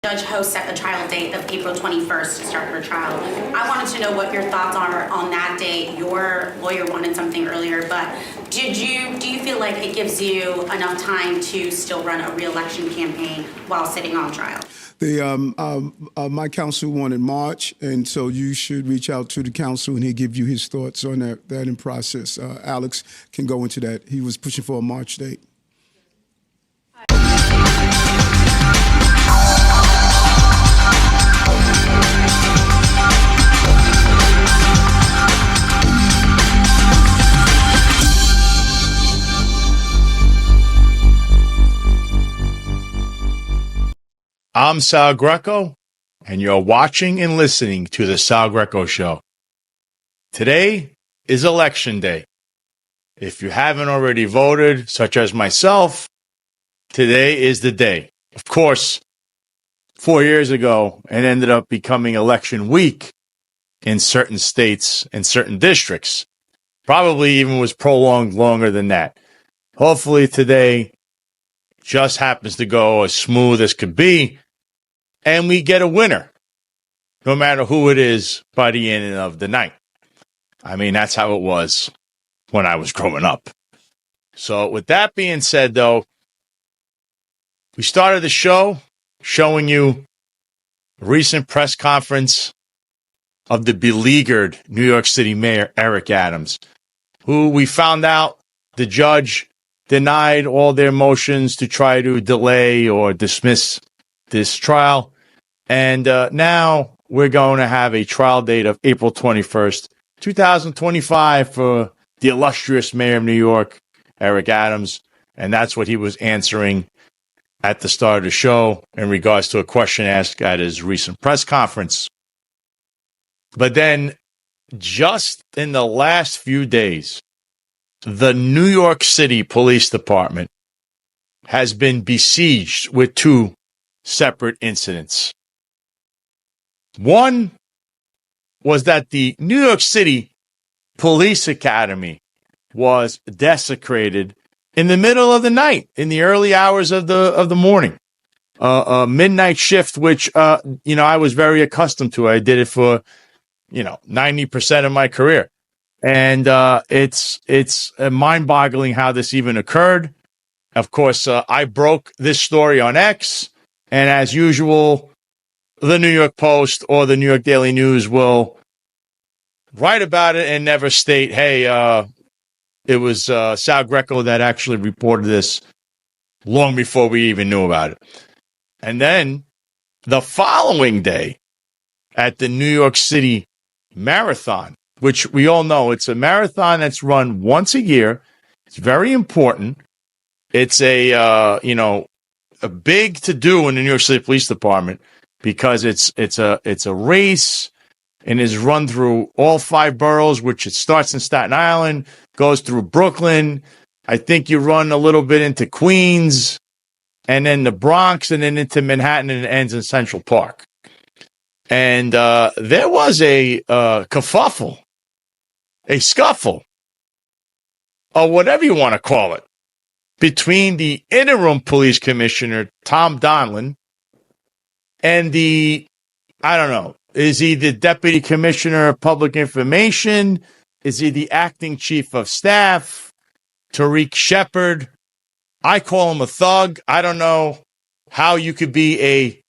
Judge Host set the trial date of April 21st to start her trial. I wanted to know what your thoughts are on that date. Your lawyer wanted something earlier, but do you feel like it gives you enough time to still run a re-election campaign while sitting on trial? My counsel wanted March, and so you should reach out to the counsel, and he'll give you his thoughts on that in process. Alex can go into that. He was pushing for a March date. I'm Sal Greco, and you're watching and listening to The Sal Greco Show. Today is Election Day. If you haven't already voted, such as myself, today is the day. Of course, 4 years ago, it ended up becoming election week in certain states and certain districts. Probably even was prolonged longer than that. Hopefully today just happens to go as smooth as could be, and we get a winner, no matter who it is, by the end of the night. I mean, that's how it was when I was growing up. So with that being said, though, we started the show showing you a recent press conference of the beleaguered New York City Mayor Eric Adams, who we found out the judge denied all their motions to try to delay or dismiss this trial. And now we're going to have a trial date of April 21st, 2025 for the illustrious mayor of New York, Eric Adams. And that's what he was answering at the start of the show in regards to a question asked at his recent press conference. But then just in the last few days, the New York City Police Department has been besieged with two separate incidents. One was that the New York City Police Academy was desecrated in the middle of the night, in the early hours of the morning. A midnight shift, which I was very accustomed to. I did it for 90% of my career. And it's mind-boggling how this even occurred. Of course, I broke this story on X, and as usual, the New York Post or the New York Daily News will write about it and never state, hey, it was Sal Greco that actually reported this long before we even knew about it. And then the following day at the New York City Marathon, which we all know it's a marathon that's run once a year. It's very important. It's a big to do in the New York City Police Department because it's a race and is run through all 5 boroughs, which it starts in Staten Island, goes through Brooklyn. I think you run a little bit into Queens and then the Bronx and then into Manhattan, and it ends in Central Park. And there was a kerfuffle, a scuffle, or whatever you want to call it, between the interim police commissioner, Tom Donlin, and is he the deputy commissioner of public information? Is he the acting chief of staff? Tariq Shepard. I call him a thug. I don't know how you could be a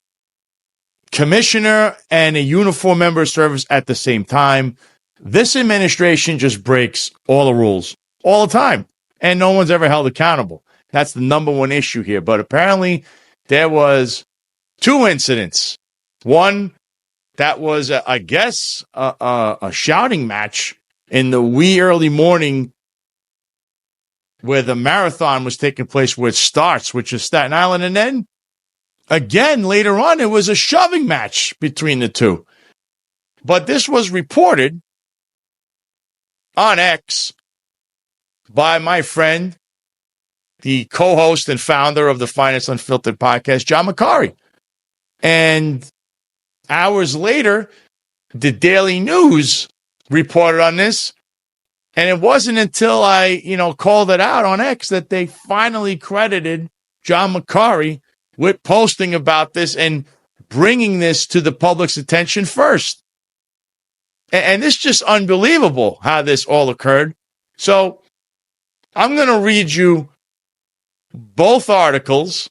commissioner and a uniformed member of service at the same time. This administration just breaks all the rules all the time, and no one's ever held accountable. That's the number one issue here. But apparently there was 2 incidents. One that was, a shouting match in the wee early morning where the marathon was taking place, where it starts, which is Staten Island. And then again, later on, it was a shoving match between the two. But this was reported on X by my friend, the co-host and founder of the Finest Unfiltered podcast, John Macari. And hours later, the Daily News reported on this. And it wasn't until I, called it out on X that they finally credited John Macari with posting about this and bringing this to the public's attention first. And it's just unbelievable how this all occurred. So I'm going to read you both articles,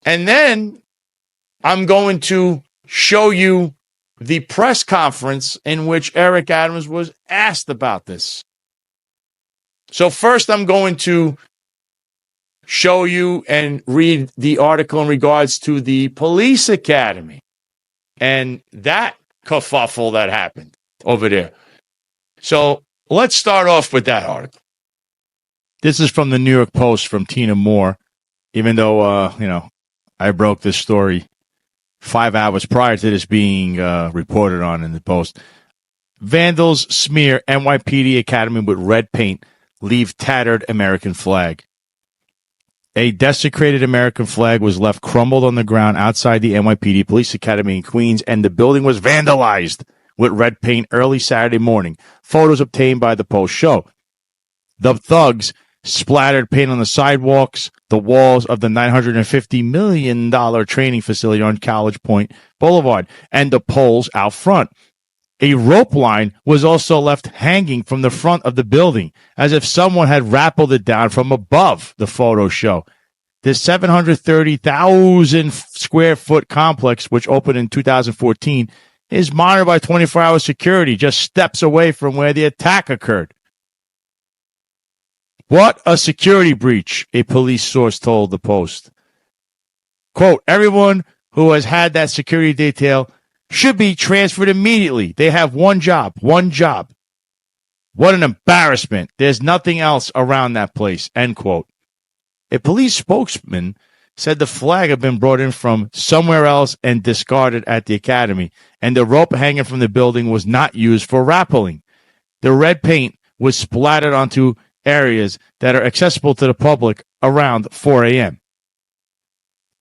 and then I'm going to show you the press conference in which Eric Adams was asked about this. So first, I'm going to show you and read the article in regards to the police academy and that kerfuffle that happened over there. So let's start off with that article. This is from the New York Post from Tina Moore, even though, I broke this story 5 hours prior to this being reported on in the Post. Vandals smear NYPD Academy with red paint, leave tattered American flag. A desecrated American flag was left crumbled on the ground outside the NYPD Police Academy in Queens, and the building was vandalized with red paint early Saturday morning. Photos obtained by the Post show. The thugs splattered paint on the sidewalks, the walls of the $950 million training facility on College Point Boulevard, and the poles out front. A rope line was also left hanging from the front of the building, as if someone had rappelled it down from above, the photos show. This 730,000 square foot complex, which opened in 2014, is monitored by 24-hour security just steps away from where the attack occurred. What a security breach, a police source told the Post. Quote, everyone who has had that security detail should be transferred immediately. They have one job. What an embarrassment. There's nothing else around that place, end quote. A police spokesman said the flag had been brought in from somewhere else and discarded at the academy, and the rope hanging from the building was not used for rappelling. The red paint was splattered onto areas that are accessible to the public around 4 a.m.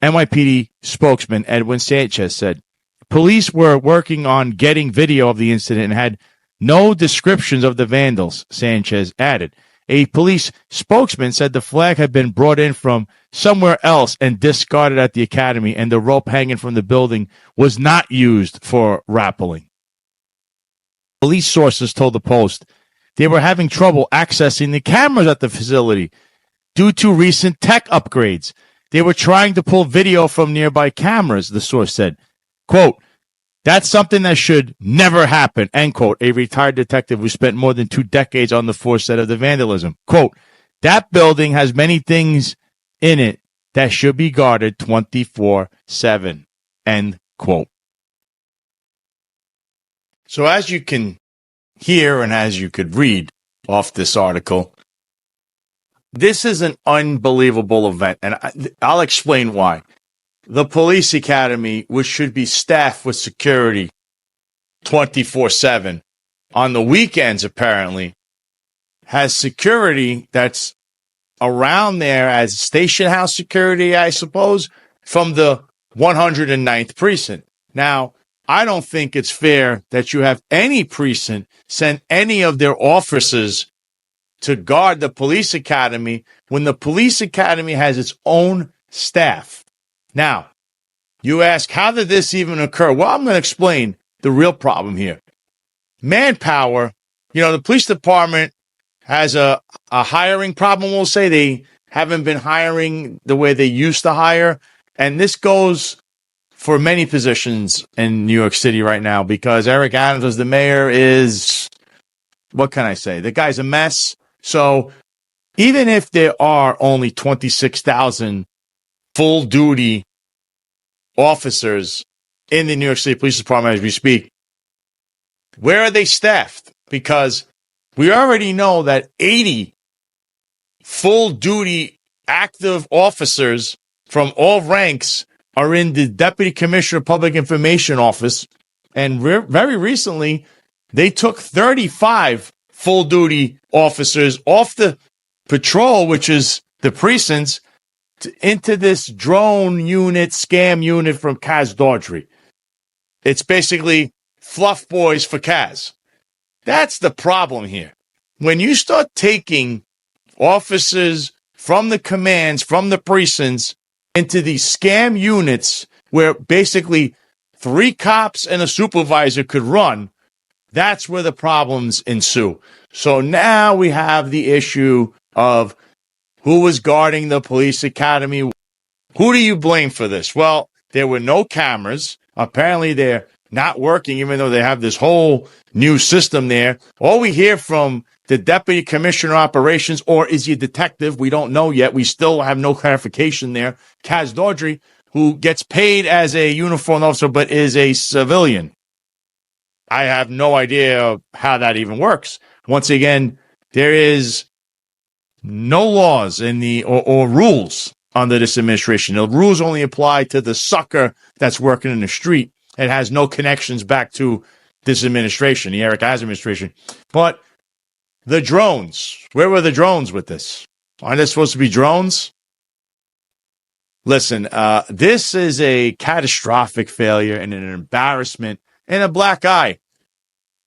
NYPD spokesman Edwin Sanchez said, police were working on getting video of the incident and had no descriptions of the vandals, Sanchez added. A police spokesman said the flag had been brought in from somewhere else and discarded at the academy, and the rope hanging from the building was not used for rappelling. Police sources told the Post they were having trouble accessing the cameras at the facility due to recent tech upgrades. They were trying to pull video from nearby cameras, the source said. Quote, that's something that should never happen, end quote. A retired detective who spent more than 2 decades on the force said of the vandalism. Quote, that building has many things in it that should be guarded 24/7, end quote. So as you can hear and as you could read off this article, this is an unbelievable event, and I'll explain why. The police academy, which should be staffed with security 24/7, on the weekends apparently, has security that's around there as station house security, I suppose, from the 109th precinct. Now, I don't think it's fair that you have any precinct send any of their officers to guard the police academy when the police academy has its own staff. Now, you ask, how did this even occur? Well, I'm going to explain the real problem here. Manpower, the police department has a hiring problem, we'll say. They haven't been hiring the way they used to hire. And this goes for many positions in New York City right now because Eric Adams, as the mayor, is, what can I say? The guy's a mess. So even if there are only 26,000 full-duty officers in the New York City Police Department as we speak, where are they staffed? Because we already know that 80 full-duty active officers from all ranks are in the Deputy Commissioner of Public Information Office, and very recently, they took 35 full-duty officers off the patrol, which is the precincts, into this drone unit, scam unit from Kaz Daughtry. It's basically fluff boys for Kaz. That's the problem here. When you start taking officers from the commands, from the precincts, into these scam units, where basically 3 cops and a supervisor could run, that's where the problems ensue. So now we have the issue of who was guarding the police academy. Who do you blame for this? Well, there were no cameras. Apparently, they're not working, even though they have this whole new system there. All we hear from the deputy commissioner of operations, or is he a detective? We don't know yet. We still have no clarification there. Kaz Dodry, who gets paid as a uniformed officer but is a civilian. I have no idea how that even works. Once again, there is no laws in the or rules under this administration. The rules only apply to the sucker that's working in the street. It has no connections back to this administration, the Eric Adams administration. But the drones, where were the drones with this? Aren't there supposed to be drones? Listen, this is a catastrophic failure and an embarrassment and a black eye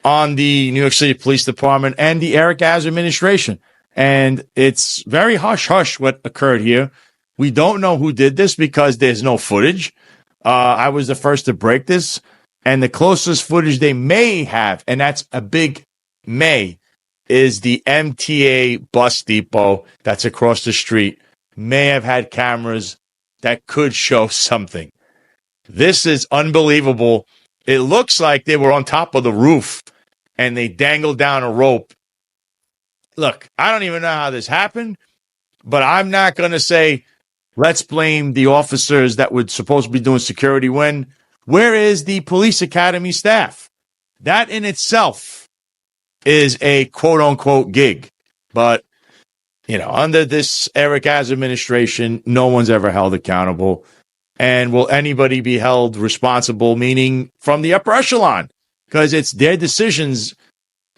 on the New York City Police Department and the Eric Adams administration. And it's very hush-hush what occurred here. We don't know who did this because there's no footage. I was the first to break this. And the closest footage they may have, and that's a big may, is the MTA bus depot that's across the street, may have had cameras that could show something. This is unbelievable. It looks like they were on top of the roof and they dangled down a rope. Look, I don't even know how this happened, but I'm not going to say, let's blame the officers that were supposed to be doing security when, where is the police academy staff? That in itself is a quote unquote gig. But, under this Eric Adams administration, no one's ever held accountable. And will anybody be held responsible, meaning from the upper echelon? Because it's their decisions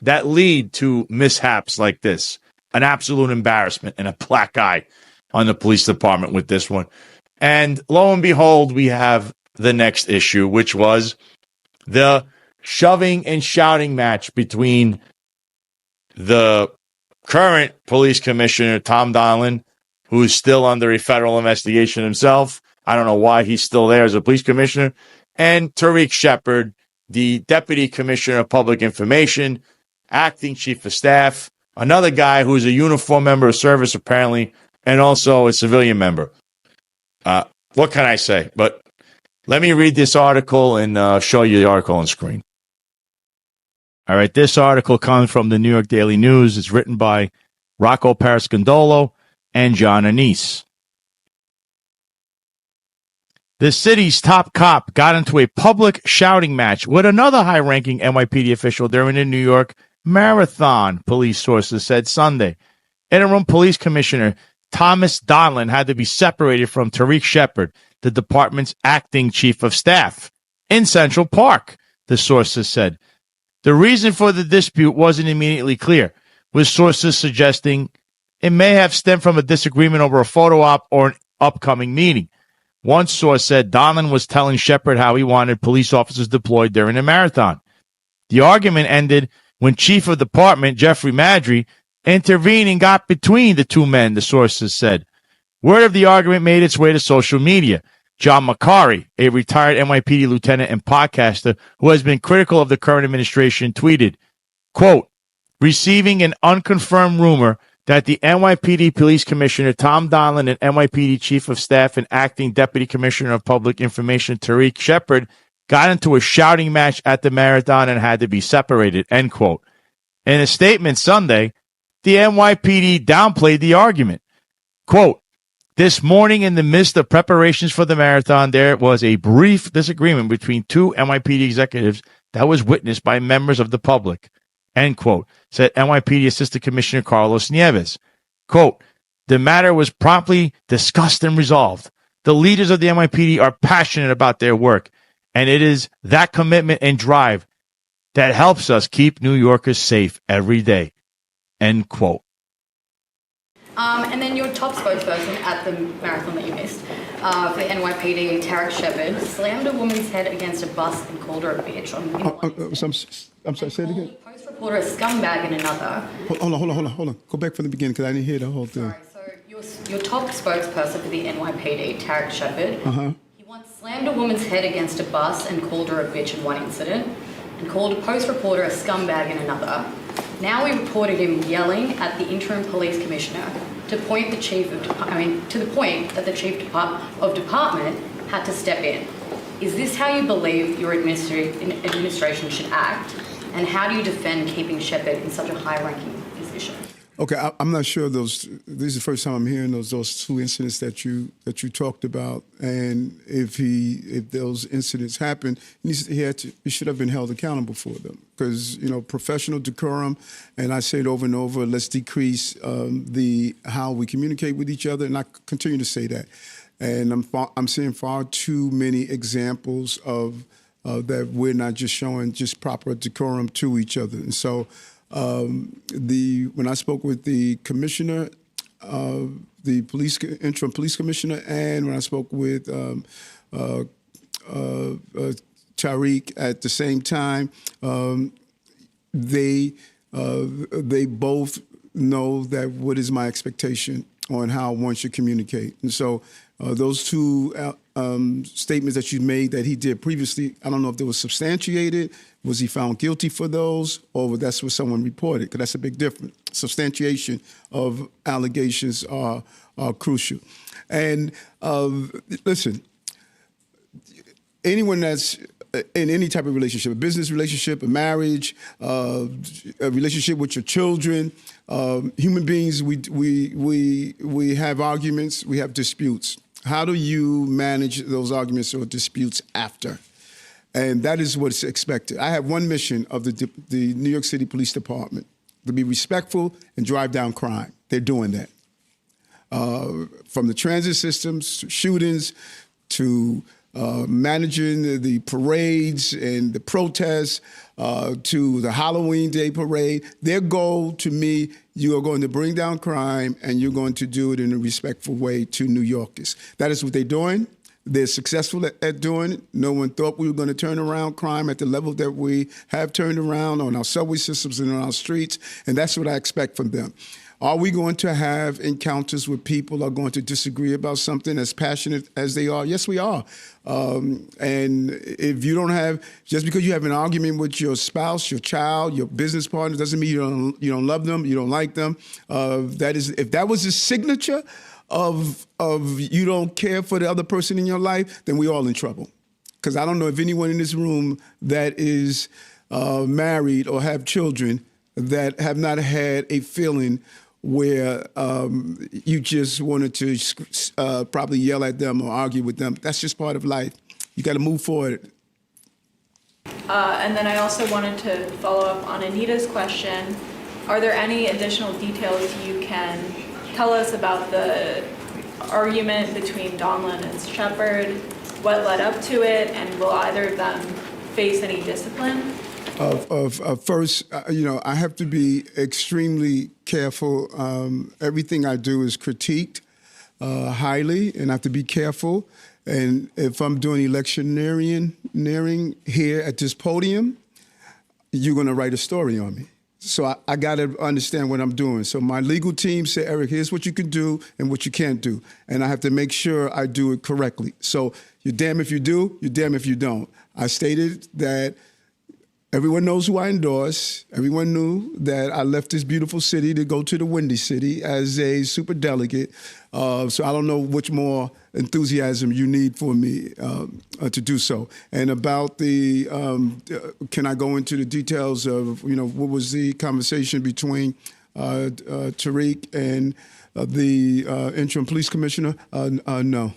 that lead to mishaps like this. An absolute embarrassment and a black eye on the police department with this one. And lo and behold, we have the next issue, which was the shoving and shouting match between the current police commissioner, Tom Donlan, who is still under a federal investigation himself. I don't know why he's still there as a police commissioner. And Tariq Shepard, the deputy commissioner of public information, acting chief of staff, another guy who's a uniformed member of service, apparently, and also a civilian member. What can I say? But let me read this article and show you the article on screen. All right, this article comes from the New York Daily News. It's written by Rocco Parascandolo and John Anise. The city's top cop got into a public shouting match with another high-ranking NYPD official during the New York Marathon, police sources said Sunday. Interim Police Commissioner Thomas Donlan had to be separated from Tariq Shepard, the department's acting chief of staff, in Central Park, the sources said. The reason for the dispute wasn't immediately clear, with sources suggesting it may have stemmed from a disagreement over a photo op or an upcoming meeting. One source said Donlan was telling Shepard how he wanted police officers deployed during the marathon. The argument ended when Chief of Department Jeffrey Madry intervened and got between the two men, the sources said. Word of the argument made its way to social media. John McCarry, a retired NYPD lieutenant and podcaster who has been critical of the current administration, tweeted, quote, receiving an unconfirmed rumor that the NYPD Police Commissioner Tom Donlan and NYPD Chief of Staff and Acting Deputy Commissioner of Public Information Tariq Shepard got into a shouting match at the marathon and had to be separated, end quote. In a statement Sunday, the NYPD downplayed the argument. Quote, this morning in the midst of preparations for the marathon, there was a brief disagreement between two NYPD executives that was witnessed by members of the public, end quote, said NYPD Assistant Commissioner Carlos Nieves. Quote, the matter was promptly discussed and resolved. The leaders of the NYPD are passionate about their work, and it is that commitment and drive that helps us keep New Yorkers safe every day, end quote. And then your top spokesperson at the marathon that you missed for the NYPD, Tariq Shepard, slammed a woman's head against a bus and called her a bitch on I'm sorry, say it again. Post reporter a scumbag in another. Hold on. Go back from the beginning because I didn't hear the whole thing. Sorry, so your top spokesperson for the NYPD, Tariq Shepard, he once slammed a woman's head against a bus and called her a bitch in one incident, and called a Post reporter a scumbag in another. Now we reported him yelling at the interim police commissioner to the point that the chief of department had to step in. Is this how you believe your administration should act? And how do you defend keeping Shepard in such a high-ranking position? Okay, I'm not sure this is the first time I'm hearing those two incidents that you talked about, and if those incidents happened, he should have been held accountable for them, because professional decorum, and I say it over and over, let's decrease how we communicate with each other, and I continue to say that, and I'm seeing far too many examples of that we're not just showing just proper decorum to each other, and so. When I spoke with the commissioner, the interim police commissioner, and when I spoke with Tariq at the same time, they both know that what is my expectation on how one should communicate, and so those two statements that you made that he did previously, I don't know if they were substantiated. Was he found guilty for those, or that's what someone reported? Because that's a big difference. Substantiation of allegations are crucial. And listen, anyone that's in any type of relationship, a business relationship, a marriage, a relationship with your children, human beings, we have arguments, we have disputes. How do you manage those arguments or disputes after? And that is what's expected. I have one mission of the New York City Police Department, to be respectful and drive down crime. They're doing that. From the transit systems to shootings to managing the parades and the protests to the Halloween Day parade. Their goal to me, you are going to bring down crime and you're going to do it in a respectful way to New Yorkers. That is what they're doing. They're successful at doing it. No one thought we were going to turn around crime at the level that we have turned around on our subway systems and on our streets, and that's what I expect from them. Are we going to have encounters where people are going to disagree about something as passionate as they are? Yes, we are. And if you don't have, just because you have an argument with your spouse, your child, your business partner, doesn't mean you don't love them, you don't like them. If that was a signature of you don't care for the other person in your life, then we're all in trouble. Because I don't know if anyone in this room that is married or have children that have not had a feeling where you just wanted to probably yell at them or argue with them. That's just part of life. You got to move forward. And then I also wanted to follow up on Anita's question. Are there any additional details you can tell us about the argument between Donlin and Shepard, what led up to it, and will either of them face any discipline? First, I have to be extremely careful. Everything I do is critiqued highly, and I have to be careful. And if I'm doing electioneering here at this podium, you're going to write a story on me. So I got to understand what I'm doing. So my legal team said, Eric, here's what you can do and what you can't do. And I have to make sure I do it correctly. So you're damn if you do, you're damn if you don't. I stated that everyone knows who I endorse. Everyone knew that I left this beautiful city to go to the Windy City as a superdelegate. So I don't know which more enthusiasm you need for me to do so. And about the, can I go into the details of, what was the conversation between Tariq and the interim police commissioner? No.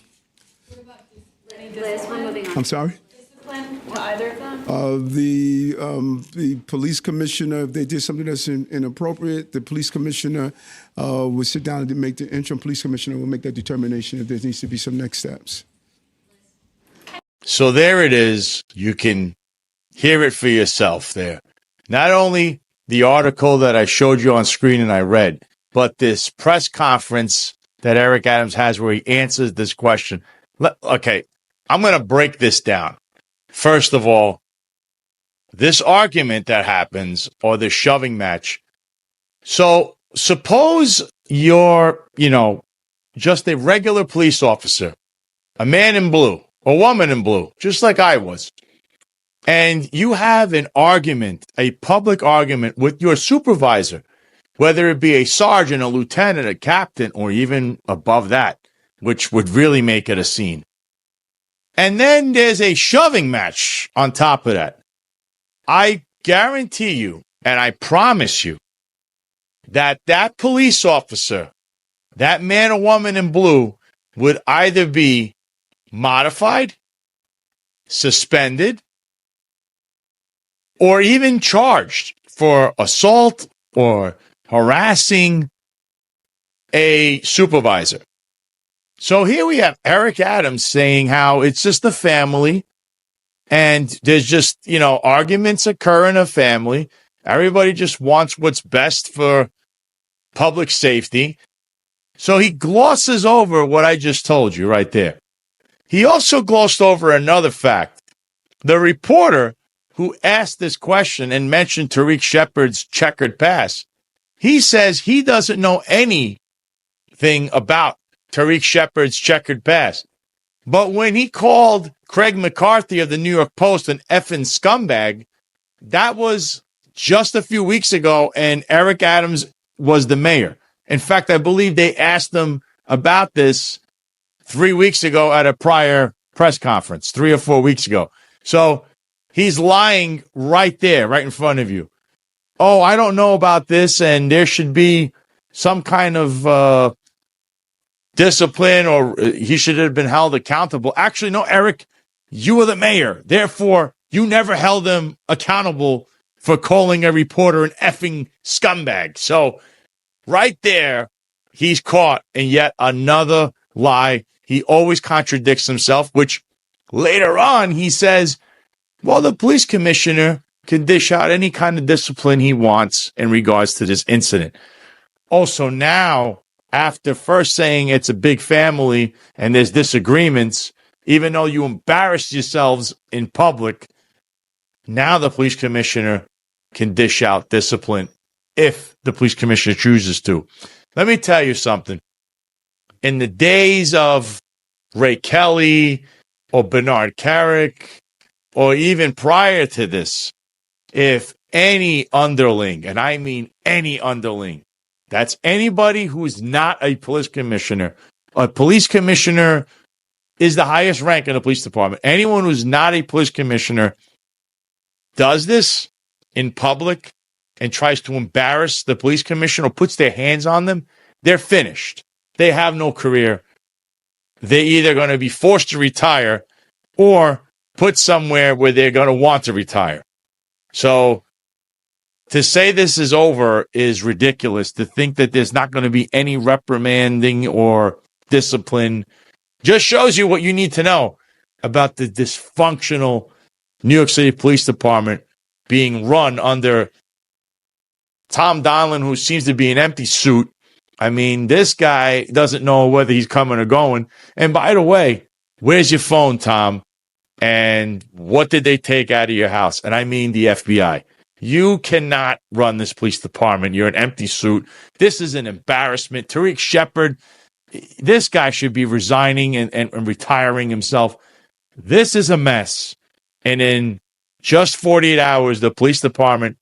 I'm sorry? Discipline to either of them? The police commissioner, if they did something that's inappropriate, the police commissioner would sit down and make the interim police commissioner will make that determination if there needs to be some next steps. So there it is. You can hear it for yourself there. Not only the article that I showed you on screen and I read, but this press conference that Eric Adams has where he answers this question. Okay, I'm going to break this down. First of all, this argument that happens or the shoving match. So suppose you're, just a regular police officer, a man in blue, a woman in blue, just like I was, and you have an argument, a public argument with your supervisor, whether it be a sergeant, a lieutenant, a captain, or even above that, which would really make it a scene. And then there's a shoving match on top of that. I guarantee you, and I promise you, that that police officer, that man or woman in blue, would either be modified, suspended, or even charged for assault or harassing a supervisor. So here we have Eric Adams saying how it's just a family and there's just, arguments occur in a family. Everybody just wants what's best for public safety. So he glosses over what I just told you right there. He also glossed over another fact. The reporter who asked this question and mentioned Tariq Shepard's checkered past, he says he doesn't know anything about Tariq Shepard's checkered past. But when he called Craig McCarthy of the New York Post an effing scumbag, that was just a few weeks ago, and Eric Adams was the mayor. In fact, I believe they asked him about this 3 weeks ago at a prior press conference, 3 or 4 weeks ago. So he's lying right there, right in front of you. Oh, I don't know about this, and there should be some kind of discipline, or he should have been held accountable. Actually, no, Eric, you were the mayor. Therefore, you never held him accountable for calling a reporter an effing scumbag. So right there, he's caught in yet another lie. He always contradicts himself, which later on he says, well, the police commissioner can dish out any kind of discipline he wants in regards to this incident. Also now, after first saying it's a big family and there's disagreements, even though you embarrassed yourselves in public, now the police commissioner can dish out discipline if the police commissioner chooses to. Let me tell you something. In the days of Ray Kelly or Bernard Carrick, or even prior to this, if any underling, and I mean any underling, that's anybody who's not a police commissioner is the highest rank in the police department. Anyone who's not a police commissioner does this in public and tries to embarrass the police commissioner or puts their hands on them, they're finished. They have no career. They're either going to be forced to retire or put somewhere where they're going to want to retire. So to say this is over is ridiculous. To think that there's not going to be any reprimanding or discipline just shows you what you need to know about the dysfunctional New York City Police Department being run under Tom Donlin, who seems to be an empty suit. I mean, this guy doesn't know whether he's coming or going. And by the way, where's your phone, Tom? And what did they take out of your house? And I mean the FBI. You cannot run this police department. You're an empty suit. This is an embarrassment. Tariq Shepard, this guy should be resigning and retiring himself. This is a mess. And in just 48 hours, the police department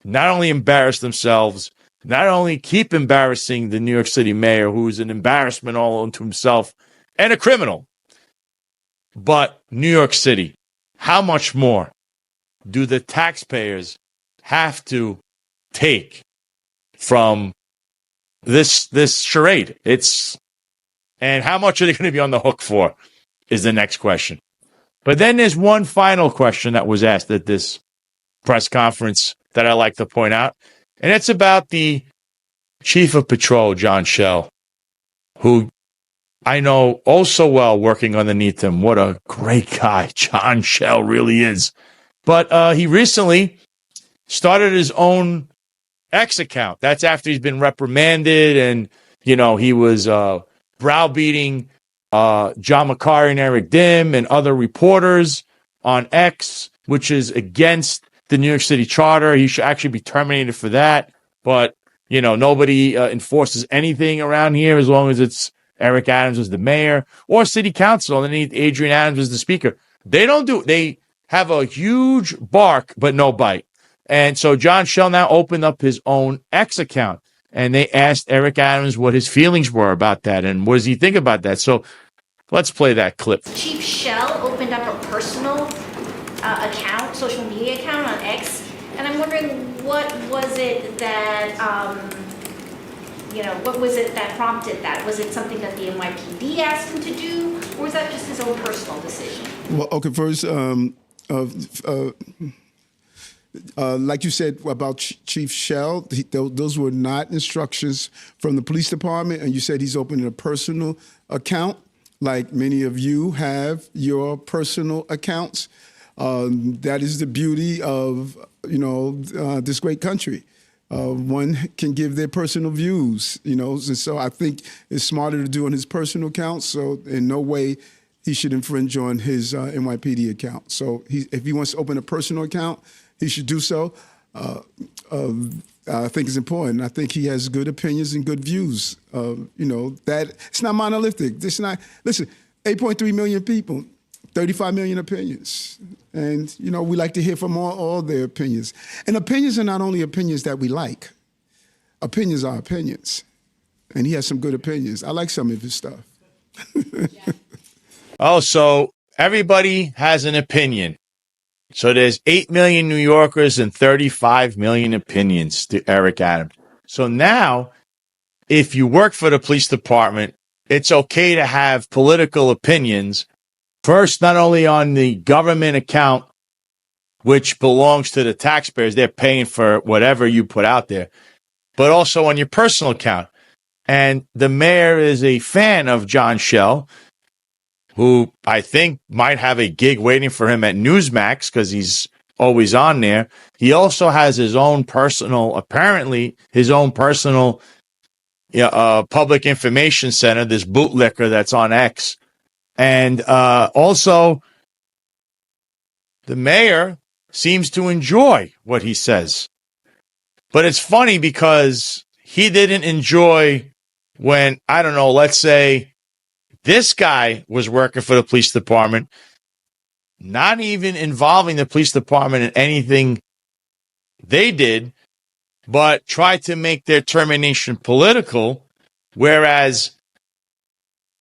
not only embarrassed themselves, not only keep embarrassing the New York City mayor, who's an embarrassment all unto himself and a criminal, but New York City. How much more do the taxpayers have to take from this charade? And how much are they going to be on the hook for is the next question. But then there's one final question that was asked at this press conference that I like to point out, and it's about the Chief of Patrol, John Schell, who I know oh so well working underneath him. What a great guy John Schell really is. But he recently started his own X account. That's after he's been reprimanded and, he was browbeating John McCarry and Eric Dim and other reporters on X, which is against the New York City Charter. He should actually be terminated for that. But, nobody enforces anything around here as long as it's Eric Adams was the mayor, or city council underneath Adrian Adams was the speaker. They have a huge bark, but no bite. And so John Shell now opened up his own X account, and they asked Eric Adams what his feelings were about that and what does he think about that. So let's play that clip. Chief Shell opened up a personal account, social media account on X, and I'm wondering what was it that, what was it that prompted that? Was it something that the NYPD asked him to do, or was that just his own personal decision? Well, okay, first, like you said about Chief Shell, those were not instructions from the police department, and you said he's opening a personal account, like many of you have your personal accounts. That is the beauty of, this great country. One can give their personal views, and so I think it's smarter to do on his personal account, so in no way he should infringe on his NYPD account. So if he wants to open a personal account, he should do so. I think it's important. I think he has good opinions and good views. That it's not monolithic. It's not. Listen, 8.3 million people, 35 million opinions, and we like to hear from all their opinions. And opinions are not only opinions that we like. Opinions are opinions, and he has some good opinions. I like some of his stuff. Oh, so everybody has an opinion. So there's 8 million New Yorkers and 35 million opinions to Eric Adams. So now, if you work for the police department, it's okay to have political opinions. First, not only on the government account, which belongs to the taxpayers, they're paying for whatever you put out there, but also on your personal account. And the mayor is a fan of John Shell, who I think might have a gig waiting for him at Newsmax because he's always on there. He also has his own personal, apparently his own personal public information center, this bootlicker that's on X. And also, the mayor seems to enjoy what he says. But it's funny because he didn't enjoy when, I don't know, let's say, this guy was working for the police department, not even involving the police department in anything they did, but tried to make their termination political, whereas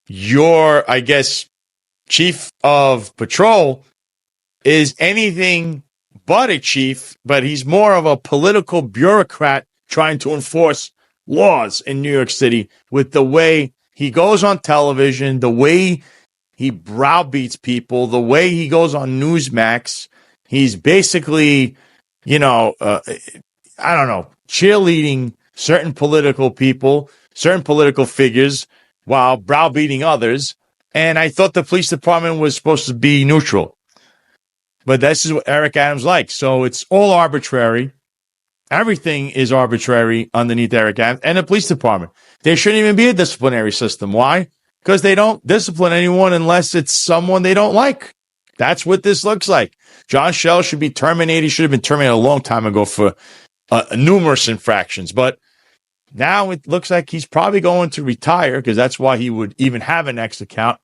your, I guess, chief of patrol is anything but a chief, but he's more of a political bureaucrat trying to enforce laws in New York City with the way he goes on television, the way he browbeats people, the way he goes on Newsmax. He's basically, cheerleading certain political people, certain political figures, while browbeating others. And I thought the police department was supposed to be neutral. But this is what Eric Adams likes. So it's all arbitrary. Everything is arbitrary underneath Eric Adams and the police department. There shouldn't even be a disciplinary system. Why? Because they don't discipline anyone unless it's someone they don't like. That's what this looks like. John Shell should be terminated. He should have been terminated a long time ago for numerous infractions. But now it looks like he's probably going to retire because that's why he would even have an X account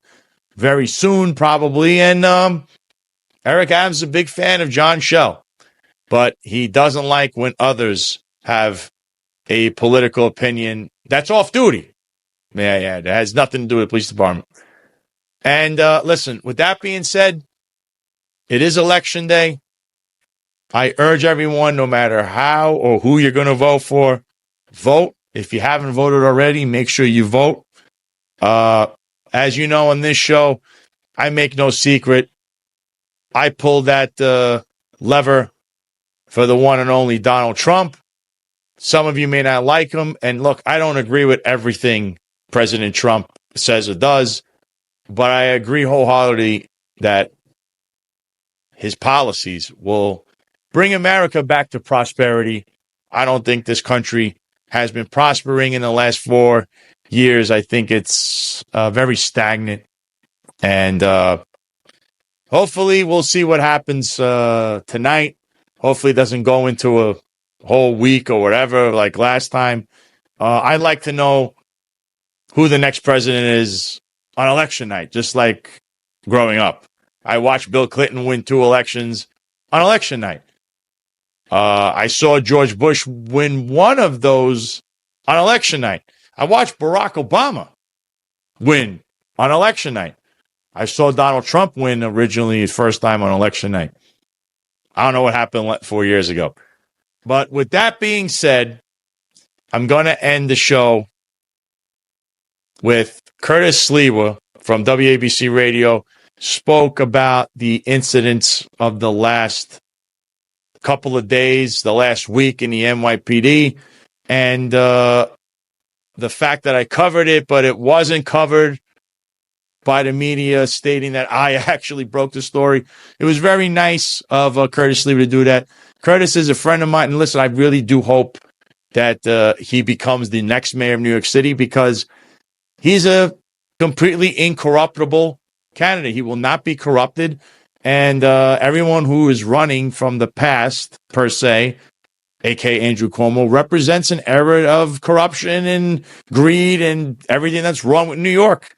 very soon, probably. And Eric Adams is a big fan of John Shell, but he doesn't like when others have a political opinion that's off duty. Yeah, it has nothing to do with the police department. And listen, with that being said, it is election day. I urge everyone, no matter how or who you're going to vote for, vote. If you haven't voted already, make sure you vote. As you know, on this show, I make no secret. I pulled that lever for the one and only Donald Trump. Some of you may not like him. And look, I don't agree with everything President Trump says or does, but I agree wholeheartedly that his policies will bring America back to prosperity. I don't think this country has been prospering in the last 4 years. I think it's very stagnant. And hopefully we'll see what happens tonight. Hopefully it doesn't go into a whole week or whatever like last time. I'd like to know who the next president is on election night, just like growing up. I watched Bill Clinton win 2 elections on election night. I saw George Bush win one of those on election night. I watched Barack Obama win on election night. I saw Donald Trump win originally his first time on election night. I don't know what happened 4 years ago. But with that being said, I'm going to end the show with Curtis Sliwa from WABC Radio spoke about the incidents of the last couple of days, the last week in the NYPD, and the fact that I covered it, but it wasn't covered by the media stating that I actually broke the story. It was very nice of Curtis Sliwa to do that. Curtis is a friend of mine, and listen, I really do hope that he becomes the next mayor of New York City because he's a completely incorruptible candidate. He will not be corrupted. And everyone who is running from the past, per se, a.k.a. Andrew Cuomo, represents an era of corruption and greed and everything that's wrong with New York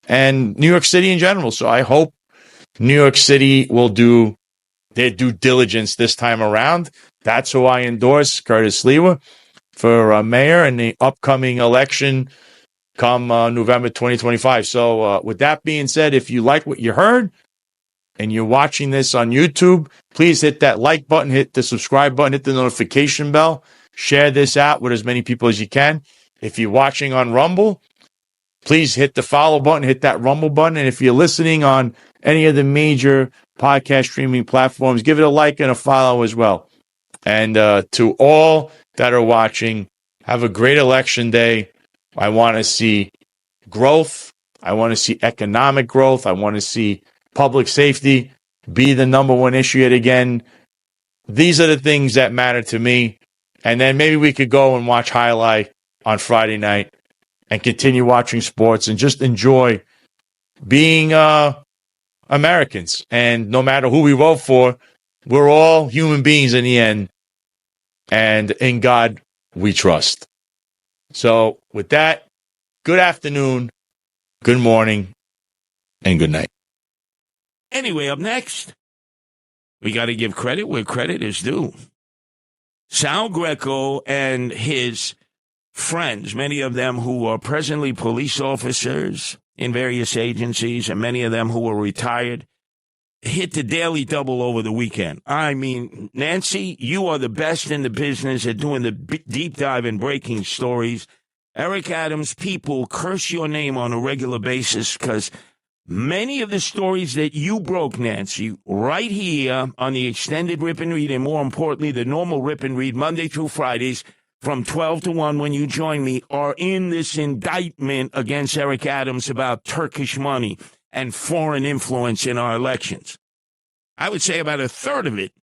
and New York City in general. So I hope New York City will do their due diligence this time around. That's who I endorse, Curtis Sliwa, for mayor in the upcoming election come November 2025. So with that being said, if you like what you heard and you're watching this on YouTube, please hit that like button, hit the subscribe button, hit the notification bell, share this out with as many people as you can. If you're watching on Rumble, please hit the follow button, hit that Rumble button. And if you're listening on any of the major podcast streaming platforms, give it a like and a follow as well. And to all that are watching, have a great election day. I want to see growth. I want to see economic growth. I want to see public safety be the number one issue yet again. These are the things that matter to me. And then maybe we could go and watch highlight on Friday night and continue watching sports and just enjoy being Americans. And no matter who we vote for, we're all human beings in the end. And in God we trust. So with that, good afternoon, good morning, and good night. Anyway, up next, we got to give credit where credit is due. Sal Greco and his friends, many of them who are presently police officers in various agencies, and many of them who are retired, hit the daily double over the weekend. I mean, Nancy, you are the best in the business at doing the deep dive and breaking stories. Eric Adams, people curse your name on a regular basis because many of the stories that you broke, Nancy, right here on the extended Rip and Read, and more importantly, the normal Rip and Read, Monday through Fridays from 12 to 1 when you join me, are in this indictment against Eric Adams about Turkish money and foreign influence in our elections. I would say about a third of it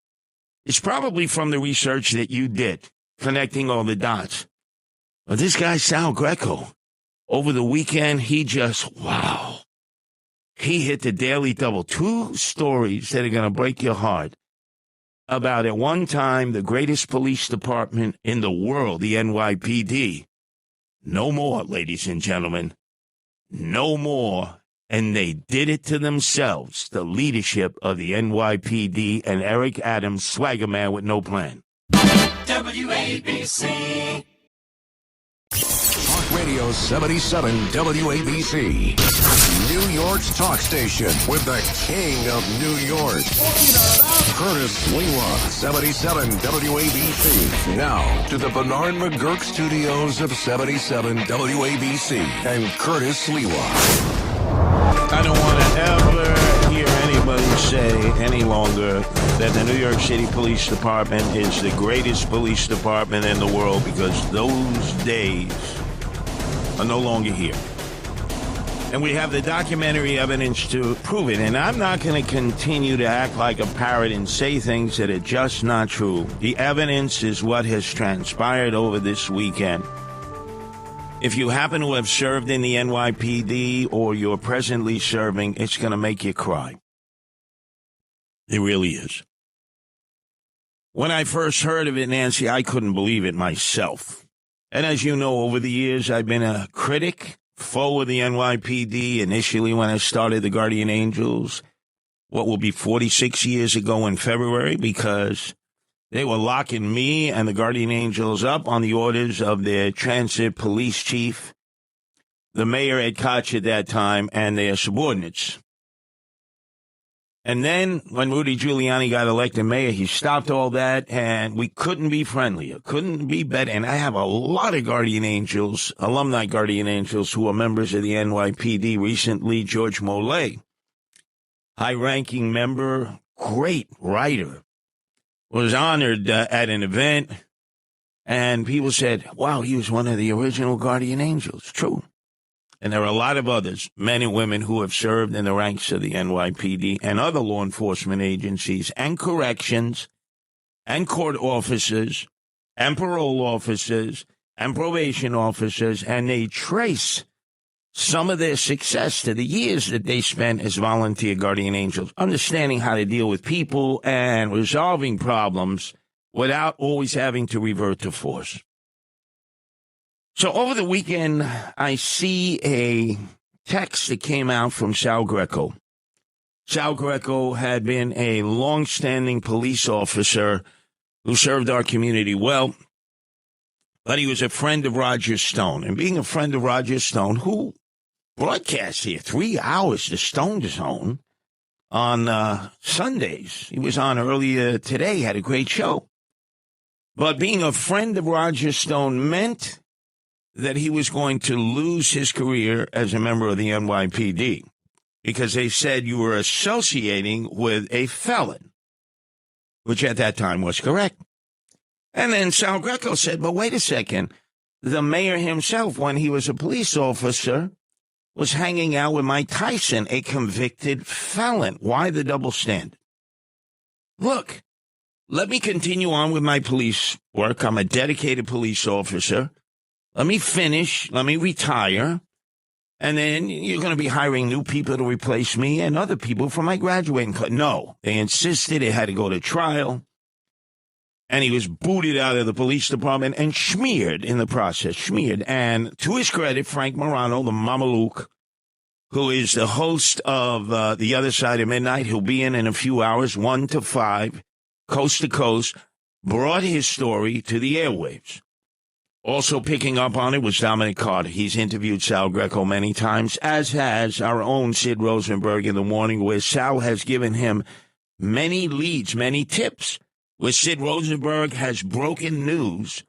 is probably from the research that you did, connecting all the dots. But this guy, Sal Greco, over the weekend, he just, wow. He hit the daily double. 2 stories that are going to break your heart about at one time the greatest police department in the world, the NYPD. No more, ladies and gentlemen. No more. And they did it to themselves, the leadership of the NYPD and Eric Adams, swagger man with no plan. WABC. Talk Radio 77 WABC. New York's talk station with the king of New York. Curtis Sliwa, 77 WABC. Now to the Bernard McGurk studios of 77 WABC and Curtis Sliwa. I don't want to ever hear anybody say any longer that the New York City Police Department is the greatest police department in the world, because those days are no longer here. And we have the documentary evidence to prove it. And I'm not going to continue to act like a parrot and say things that are just not true. The evidence is what has transpired over this weekend. If you happen to have served in the NYPD or you're presently serving, it's going to make you cry. It really is. When I first heard of it, Nancy, I couldn't believe it myself. And as you know, over the years, I've been a critic foe of the NYPD initially when I started the Guardian Angels, what will be 46 years ago in February, because they were locking me and the Guardian Angels up on the orders of their transit police chief, the mayor Ed Koch at that time, and their subordinates. And then when Rudy Giuliani got elected mayor, he stopped all that, and we couldn't be friendlier, couldn't be better. And I have a lot of Guardian Angels, alumni Guardian Angels, who are members of the NYPD. Recently, George Molay, high-ranking member, great writer, was honored at an event, and people said, wow, he was one of the original Guardian Angels. True. And there are a lot of others, men and women, who have served in the ranks of the NYPD and other law enforcement agencies and corrections and court officers and parole officers and probation officers, and they trace some of their success to the years that they spent as volunteer Guardian Angels, understanding how to deal with people and resolving problems without always having to revert to force. So over the weekend, I see a text that came out from Sal Greco. Sal Greco had been a long-standing police officer who served our community well, but he was a friend of Roger Stone. And being a friend of Roger Stone, who broadcast here 3 hours, the Stone Zone, on Sundays. He was on earlier today, had a great show. But being a friend of Roger Stone meant that he was going to lose his career as a member of the NYPD because they said you were associating with a felon, which at that time was correct. And then Sal Greco said, but wait a second, the mayor himself, when he was a police officer, was hanging out with Mike Tyson, a convicted felon. Why the double standard? Look, let me continue on with my police work. I'm a dedicated police officer. Let me finish. Let me retire. And then you're going to be hiring new people to replace me and other people for my graduating class. No, they insisted it had to go to trial. And he was booted out of the police department and smeared in the process, smeared. And to his credit, Frank Morano, the Mameluke, who is the host of The Other Side of Midnight, he'll be in a few hours, 1 to 5, coast to coast, brought his story to the airwaves. Also picking up on it was Dominic Carter. He's interviewed Sal Greco many times, as has our own Sid Rosenberg in the morning, where Sal has given him many leads, many tips, where Sid Rosenberg has broken news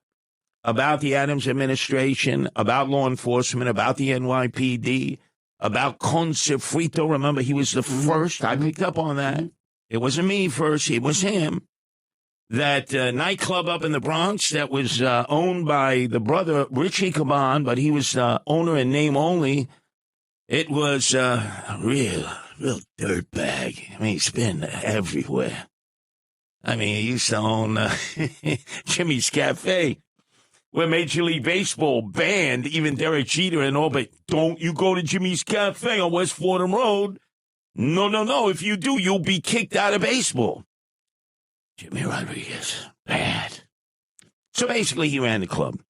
about the Adams administration, about law enforcement, about the NYPD, about Consefrito. Remember, he was the first. I picked up on that. It wasn't me first. It was him. That nightclub up in the Bronx that was owned by the brother Richie Caban, but he was owner in name only. It was real dirtbag. I mean, he's been everywhere. I mean, he used to own Jimmy's Cafe, where Major League Baseball banned even Derek Jeter and all, but don't you go to Jimmy's Cafe on West Fordham Road. No. If you do, you'll be kicked out of baseball. Jimmy Rodriguez, bad. So basically, he ran the club.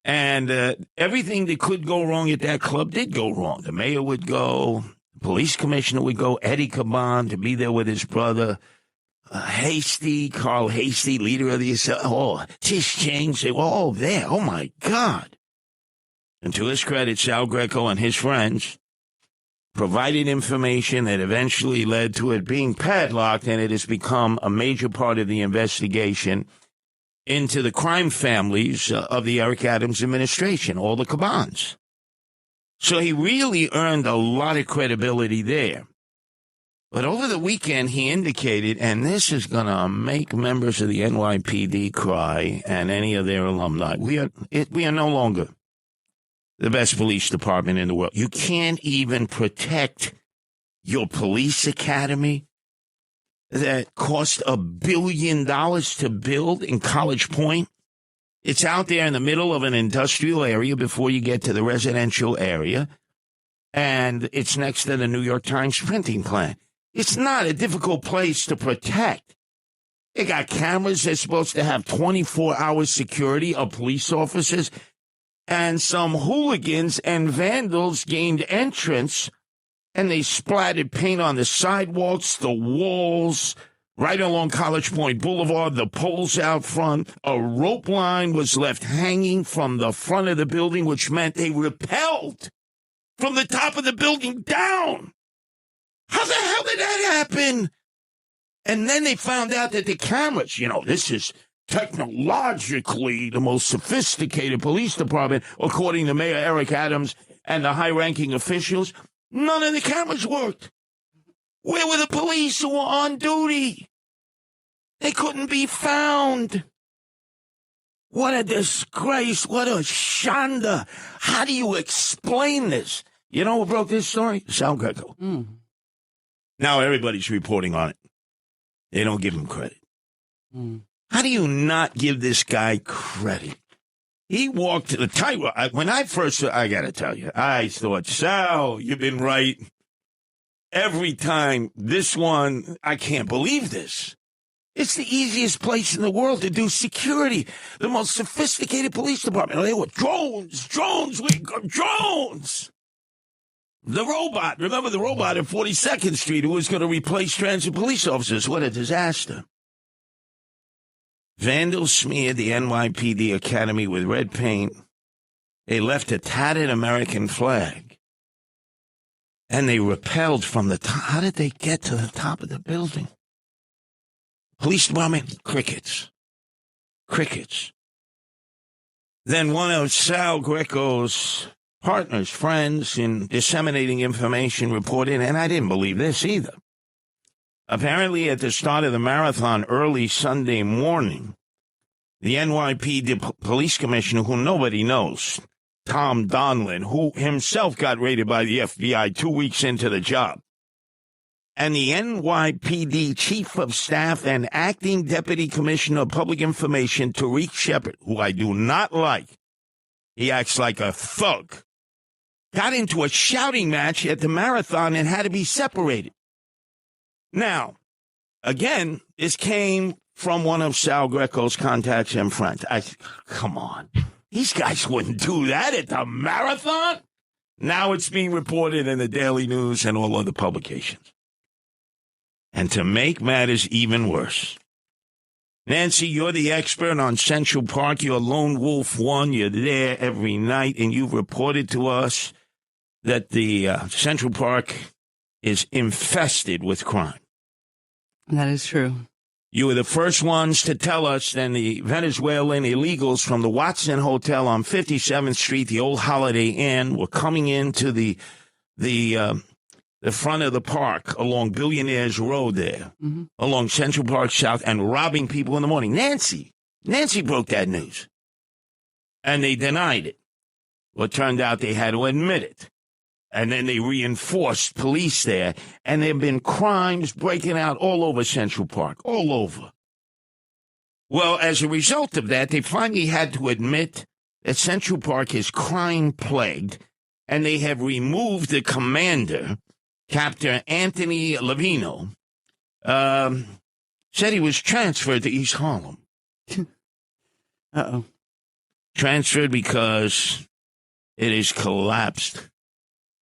And everything that could go wrong at that club did go wrong. The mayor would go, the police commissioner would go, Eddie Caban to be there with his brother, Carl Hasty, leader of the Tish James, they were all there. Oh, my God. And to his credit, Sal Greco and his friends provided information that eventually led to it being padlocked, and it has become a major part of the investigation into the crime families of the Eric Adams administration, all the Cabans. So he really earned a lot of credibility there. But over the weekend, he indicated, and this is going to make members of the NYPD cry and any of their alumni, we are no longer the best police department in the world. You can't even protect your police academy that cost $1 billion to build in College Point. It's out there in the middle of an industrial area before you get to the residential area, and it's next to the New York Times printing plant. It's not a difficult place to protect. They got cameras. They're supposed to have 24-hour security of police officers. and some hooligans and vandals gained entrance, and they splattered paint on the sidewalks, the walls, right along College Point Boulevard, the poles out front. A rope line was left hanging from the front of the building, which meant they rappelled from the top of the building down. How the hell did that happen? And then they found out that the cameras, this is technologically the most sophisticated police department, according to Mayor Eric Adams and the high-ranking officials. None of the cameras worked. Where were the police who were on duty? They couldn't be found. What a disgrace. What a shanda. How do you explain this? You know who broke this story? Sal Greco. Now everybody's reporting on it. They don't give him credit. How do you not give this guy credit? He walked to the tightrope. When I got to tell you, I thought, Sal, you've been right. Every time, this one, I can't believe this. It's the easiest place in the world to do security. The most sophisticated police department. They were drones. The robot. Remember the robot at 42nd Street who was going to replace transit police officers? What a disaster. Vandals smeared the NYPD Academy with red paint. They left a tattered American flag. And they rappelled from the top. How did they get to the top of the building? Police department, crickets. Then one of Sal Greco's partners, friends in disseminating information reported, and I didn't believe this either. Apparently, at the start of the marathon early Sunday morning, the NYPD Police Commissioner, who nobody knows, Tom Donlin, who himself got raided by the FBI 2 weeks into the job, and the NYPD Chief of Staff and Acting Deputy Commissioner of Public Information, Tariq Shepard, who I do not like, he acts like a thug, got into a shouting match at the marathon and had to be separated. Now, again, this came from one of Sal Greco's contacts and friends. Come on. These guys wouldn't do that at the marathon. Now it's being reported in the Daily News and all other publications. And to make matters even worse, Nancy, you're the expert on Central Park. You're Lone Wolf One. You're there every night, and you've reported to us that the Central Park is infested with crime. That is true. You were the first ones to tell us that the Venezuelan illegals from the Watson Hotel on 57th Street, the old Holiday Inn, were coming into the front of the park along Billionaires Road there, along Central Park South, and robbing people in the morning. Nancy broke that news. And they denied it. Well, it turned out they had to admit it. And then they reinforced police there. And there have been crimes breaking out all over Central Park, all over. Well, as a result of that, they finally had to admit that Central Park is crime-plagued, and they have removed the commander, Captain Anthony Lavino, said he was transferred to East Harlem. Uh-oh. Transferred because it is collapsed.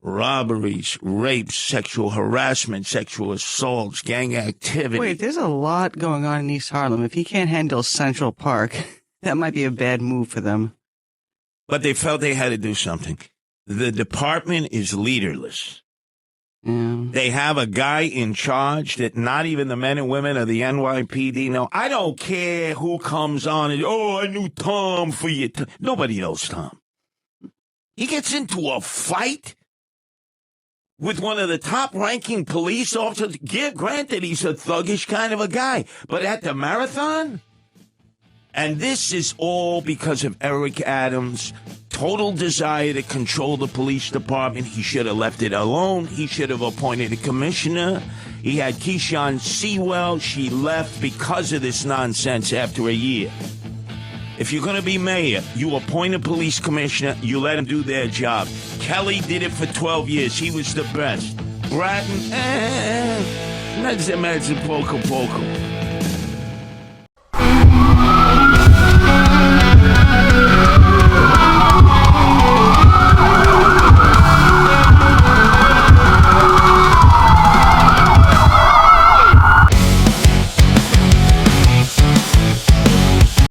Robberies, rapes, sexual harassment, sexual assaults, gang activity. Wait, there's a lot going on in East Harlem. If he can't handle Central Park, that might be a bad move for them. But they felt they had to do something. The department is leaderless. Yeah. They have a guy in charge that not even the men and women of the NYPD know. I don't care who comes on and, I knew Tom for you. Nobody knows Tom. He gets into a fight with one of the top-ranking police officers. Granted, he's a thuggish kind of a guy. But at the marathon? And this is all because of Eric Adams' total desire to control the police department. He should have left it alone. He should have appointed a commissioner. He had Keyshawn Sewell. She left because of this nonsense after a year. If you're going to be mayor, you appoint a police commissioner, you let them do their job. Kelly did it for 12 years. He was the best. Bratton, mezzo, poco.